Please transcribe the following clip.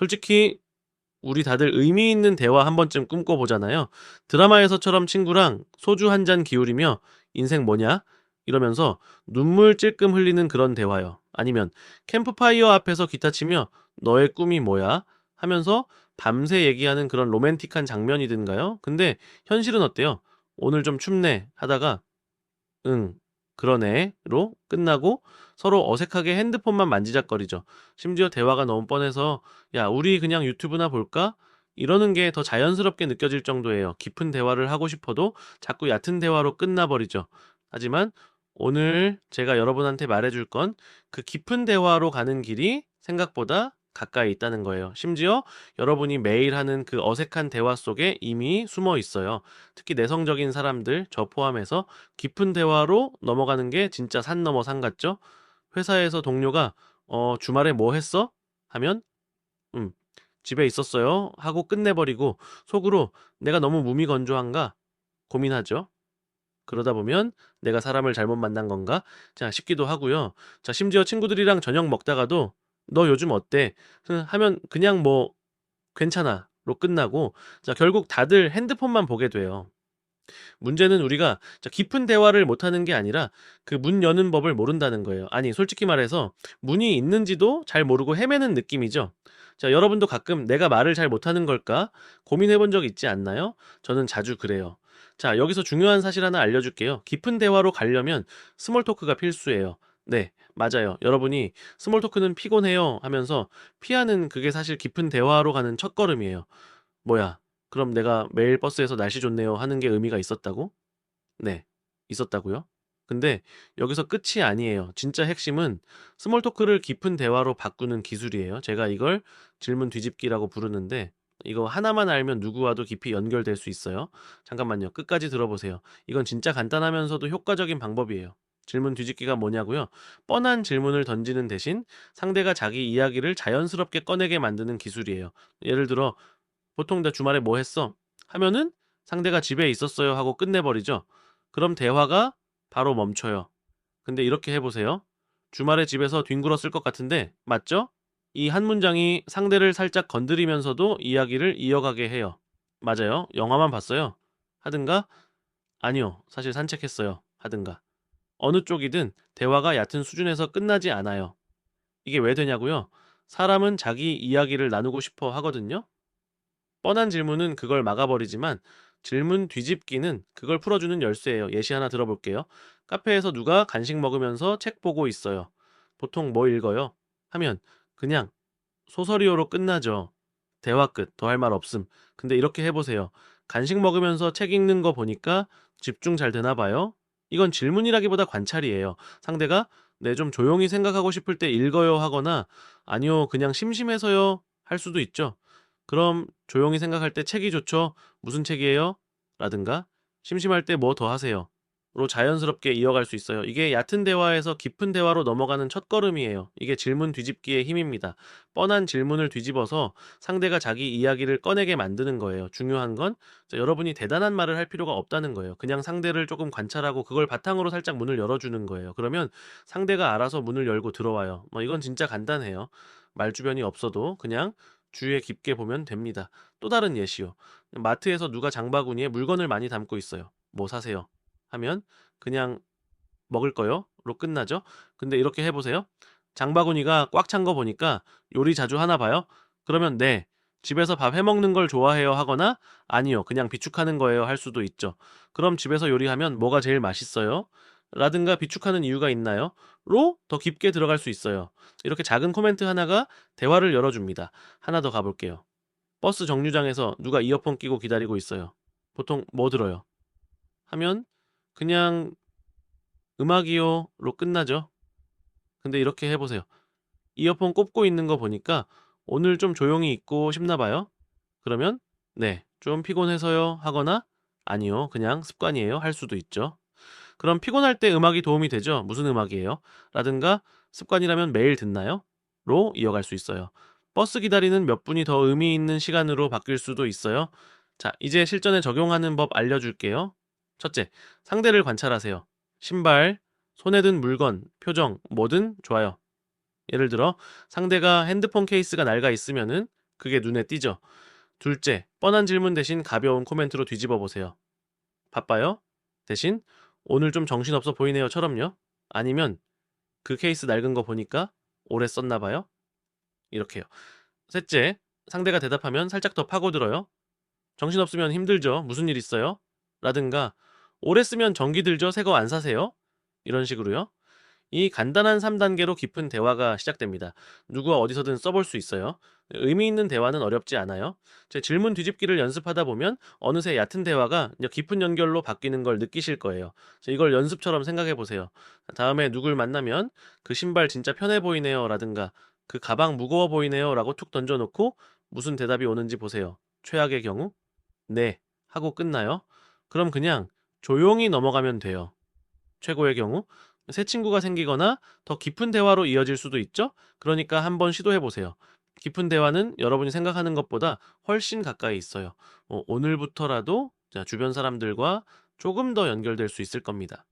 솔직히 우리 다들 의미 있는 대화 한 번쯤 꿈꿔보잖아요. 드라마에서처럼 친구랑 소주 한 잔 기울이며 인생 뭐냐? 이러면서 눈물 찔끔 흘리는 그런 대화요. 아니면 캠프파이어 앞에서 기타 치며 너의 꿈이 뭐야? 하면서 밤새 얘기하는 그런 로맨틱한 장면이든가요? 근데 현실은 어때요? 오늘 좀 춥네 하다가 응, 그러네.로 끝나고 서로 어색하게 핸드폰만 만지작거리죠. 심지어 대화가 너무 뻔해서 야, 우리 그냥 유튜브나 볼까? 이러는 게 더 자연스럽게 느껴질 정도예요. 깊은 대화를 하고 싶어도 자꾸 얕은 대화로 끝나버리죠. 하지만 오늘 제가 여러분한테 말해줄 건 그 깊은 대화로 가는 길이 생각보다 가까이 있다는 거예요. 심지어 여러분이 매일 하는 그 어색한 대화 속에 이미 숨어 있어요. 특히 내성적인 사람들, 저 포함해서 깊은 대화로 넘어가는 게 진짜 산 넘어 산 같죠? 회사에서 동료가 주말에 뭐 했어? 하면 음, 집에 있었어요. 하고 끝내버리고 속으로 내가 너무 무미건조한가 고민하죠. 그러다 보면 내가 사람을 잘못 만난 건가? 자, 싶기도 하고요. 자, 심지어 친구들이랑 저녁 먹다가도 너 요즘 어때? 하면 그냥 뭐 괜찮아로 끝나고 자, 결국 다들 핸드폰만 보게 돼요. 문제는 우리가 깊은 대화를 못하는 게 아니라 그 문 여는 법을 모른다는 거예요. 아니, 솔직히 말해서 문이 있는지도 잘 모르고 헤매는 느낌이죠. 자, 여러분도 가끔 내가 말을 잘 못하는 걸까 고민해 본 적 있지 않나요? 저는 자주 그래요. 자, 여기서 중요한 사실 하나 알려줄게요. 깊은 대화로 가려면 스몰 토크가 필수예요. 네, 맞아요. 여러분이 스몰 토크는 피곤해요 하면서 피하는 그게 사실 깊은 대화로 가는 첫걸음이에요. 뭐야? 그럼 내가 매일 버스에서 날씨 좋네요 하는 게 의미가 있었다고? 네. 있었다고요? 근데 여기서 끝이 아니에요. 진짜 핵심은 스몰 토크를 깊은 대화로 바꾸는 기술이에요. 제가 이걸 질문 뒤집기라고 부르는데 이거 하나만 알면 누구와도 깊이 연결될 수 있어요. 잠깐만요. 끝까지 들어보세요. 이건 진짜 간단하면서도 효과적인 방법이에요. 질문 뒤집기가 뭐냐고요? 뻔한 질문을 던지는 대신 상대가 자기 이야기를 자연스럽게 꺼내게 만드는 기술이에요. 예를 들어 보통 나 주말에 뭐 했어? 하면은 상대가 집에 있었어요 하고 끝내버리죠. 그럼 대화가 바로 멈춰요. 근데 이렇게 해보세요. 주말에 집에서 뒹굴었을 것 같은데, 맞죠? 이 한 문장이 상대를 살짝 건드리면서도 이야기를 이어가게 해요. 맞아요. 영화만 봤어요. 하든가, 아니요. 사실 산책했어요. 하든가. 어느 쪽이든 대화가 얕은 수준에서 끝나지 않아요. 이게 왜 되냐고요? 사람은 자기 이야기를 나누고 싶어 하거든요. 뻔한 질문은 그걸 막아버리지만 질문 뒤집기는 그걸 풀어주는 열쇠예요. 예시 하나 들어볼게요. 카페에서 누가 간식 먹으면서 책 보고 있어요. 보통 뭐 읽어요? 하면 그냥 소설이어로 끝나죠. 대화 끝. 더 할 말 없음. 근데 이렇게 해보세요. 간식 먹으면서 책 읽는 거 보니까 집중 잘 되나 봐요. 이건 질문이라기보다 관찰이에요. 상대가 네, 좀 조용히 생각하고 싶을 때 읽어요 하거나 아니요, 그냥 심심해서요 할 수도 있죠. 그럼 조용히 생각할 때 책이 좋죠. 무슨 책이에요? 라든가 심심할 때 뭐 더 하세요? 로 자연스럽게 이어갈 수 있어요. 이게 얕은 대화에서 깊은 대화로 넘어가는 첫걸음이에요. 이게 질문 뒤집기의 힘입니다. 뻔한 질문을 뒤집어서 상대가 자기 이야기를 꺼내게 만드는 거예요. 중요한 건 여러분이 대단한 말을 할 필요가 없다는 거예요. 그냥 상대를 조금 관찰하고 그걸 바탕으로 살짝 문을 열어주는 거예요. 그러면 상대가 알아서 문을 열고 들어와요. 이건 진짜 간단해요. 말 주변이 없어도 그냥 주위에 깊게 보면 됩니다. 또 다른 예시요. 마트에서 누가 장바구니에 물건을 많이 담고 있어요. 뭐 사세요? 하면 그냥 먹을 거요? 로 끝나죠. 근데 이렇게 해보세요. 장바구니가 꽉 찬 거 보니까 요리 자주 하나 봐요? 그러면 네. 집에서 밥 해먹는 걸 좋아해요 하거나 아니요. 그냥 비축하는 거예요 할 수도 있죠. 그럼 집에서 요리하면 뭐가 제일 맛있어요? 라든가 비축하는 이유가 있나요? 로 더 깊게 들어갈 수 있어요. 이렇게 작은 코멘트 하나가 대화를 열어줍니다. 하나 더 가볼게요. 버스 정류장에서 누가 이어폰 끼고 기다리고 있어요. 보통 뭐 들어요? 하면 그냥 음악이요로 끝나죠. 근데 이렇게 해보세요. 이어폰 꼽고 있는 거 보니까 오늘 좀 조용히 있고 싶나 봐요. 그러면 네, 좀 피곤해서요 하거나 아니요, 그냥 습관이에요 할 수도 있죠. 그럼 피곤할 때 음악이 도움이 되죠. 무슨 음악이에요? 라든가 습관이라면 매일 듣나요? 로 이어갈 수 있어요. 버스 기다리는 몇 분이 더 의미 있는 시간으로 바뀔 수도 있어요. 자, 이제 실전에 적용하는 법 알려줄게요. 첫째, 상대를 관찰하세요. 신발, 손에 든 물건, 표정, 뭐든 좋아요. 예를 들어 상대가 핸드폰 케이스가 낡아 있으면은 그게 눈에 띄죠. 둘째, 뻔한 질문 대신 가벼운 코멘트로 뒤집어 보세요. 바빠요? 대신 오늘 좀 정신없어 보이네요처럼요. 아니면 그 케이스 낡은 거 보니까 오래 썼나 봐요. 이렇게요. 셋째, 상대가 대답하면 살짝 더 파고들어요. 정신없으면 힘들죠. 무슨 일 있어요? 라든가 오래 쓰면 전기 들죠. 새 거 안 사세요? 이런 식으로요. 이 간단한 3단계로 깊은 대화가 시작됩니다. 누구와 어디서든 써볼 수 있어요. 의미 있는 대화는 어렵지 않아요. 제 질문 뒤집기를 연습하다 보면 어느새 얕은 대화가 이제 깊은 연결로 바뀌는 걸 느끼실 거예요. 그래서 이걸 연습처럼 생각해 보세요. 다음에 누굴 만나면 그 신발 진짜 편해 보이네요. 라든가 그 가방 무거워 보이네요. 라고 툭 던져놓고 무슨 대답이 오는지 보세요. 최악의 경우, 네. 하고 끝나요. 그럼 그냥 조용히 넘어가면 돼요. 최고의 경우, 새 친구가 생기거나 더 깊은 대화로 이어질 수도 있죠? 그러니까 한번 시도해 보세요. 깊은 대화는 여러분이 생각하는 것보다 훨씬 가까이 있어요. 오늘부터라도 자, 주변 사람들과 조금 더 연결될 수 있을 겁니다.